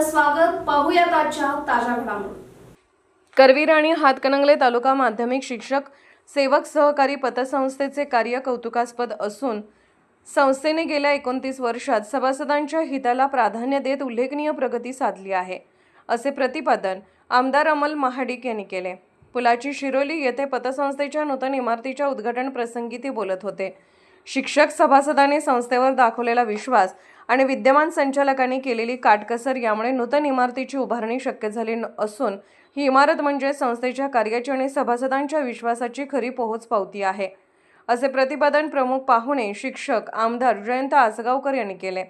आपलं स्वागत. पाहूयात आजच्या ताज्या घडामोडी. करवीर आणि हातकणंगले तालुका माध्यमिक शिक्षक सेवक सहकारी पतसंस्थेचे कार्य कौतुकास्पद असून संस्थेने गेल्या 29 वर्षात सभासदांच्या हिताला प्राधान्य देत उल्लेखनीय प्रगती साधली आहे, असे प्रतिपादन आमदार अमल महाडिक यांनी केले. पुलाची शिरोली येथे पतसंस्थेच्या नूतन इमारतीच्या उद्घाटन प्रसंगी ते बोलत होते. शिक्षक सभासदांनी संस्थेवर दाखवलेला विश्वास आणि विद्यमान संचालकांनी केलेली काटकसर यामुळे नूतन इमारतीची उभारणी शक्य झाली असून ही इमारत म्हणजे संस्थेच्या कार्याची आणि सभासदांच्या विश्वासाची खरी पोहोच पावती आहे, असे प्रतिपादन प्रमुख पाहुणे शिक्षक आमदार जयंत आसगावकर यांनी केले.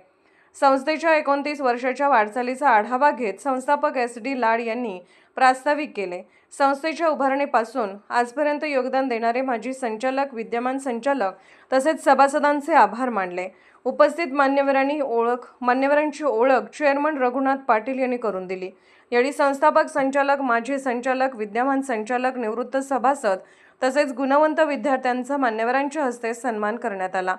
संस्थेच्या 29 वर्षाच्या वाटचालीचा आढावा घेत संस्थापक SD लाड यांनी प्रास्ताविक केले. संस्थेच्या उभारणीपासून आजपर्यंत योगदान देणारे माजी संचालक, विद्यमान संचालक तसेच सभासदांचे आभार मानले. उपस्थित मान्यवरांची ओळख चेअरमन रघुनाथ पाटील यांनी करून दिली. यावेळी संस्थापक, संचालक, माजी संचालक, विद्यमान संचालक, निवृत्त सभासद तसेच गुणवंत विद्यार्थ्यांचा मान्यवरांच्या हस्ते सन्मान करण्यात आला.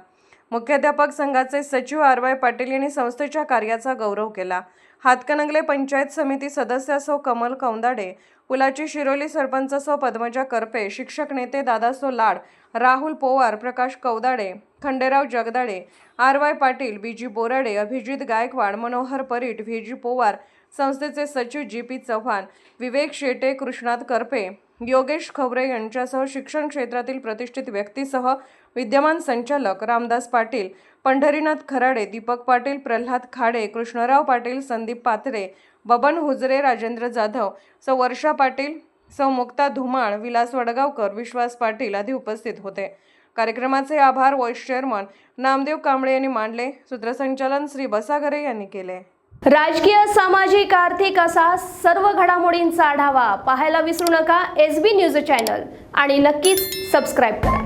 मुख्याध्यापक संघाचे सचिव RY पाटील यांनी संस्थेच्या कार्याचा गौरव केला. हातकणंगले पंचायत समिती सदस्य सौ कमल कौंदाडे, पुलाची शिरोली सरपंच सौ पद्मजा करपे, शिक्षक नेते दादासो लाड, राहुल पोवार, प्रकाश कौदाडे, Khanderao जगदाडे, RY Patil, BG Borade, Abhijit Gaikwad, Manohar Parit, VG Powar, संस्थेचे सचिव GP चव्हाण, विवेक शेटे, कृष्णात करपे, योगेश खवरे यांच्यासह शिक्षण क्षेत्रातील प्रतिष्ठित व्यक्तीसह विद्यमान संचालक रामदास पाटील, पंढरीनाथ खराडे, दीपक पाटील, प्रल्हाद खाडे, कृष्णराव पाटील, संदीप पात्रे, बबन हुजरे, राजेंद्र जाधव, सौ वर्षा पाटील, सौ मुक्ता धुमाळ, विलास वडगावकर, विश्वास पाटील आदी उपस्थित होते. कार्यक्रमाचे आभार व्हाईस चेअरमन नामदेव कांबळे यांनी मानले. सूत्रसंचालन श्री बसागरे यांनी केले. राजकीय, सामाजिक, आर्थिक असा सर्व घडामोडींचा आढावा पाहायला विसरू नका SB न्यूज चॅनल आणि नक्कीच सबस्क्राईब करा.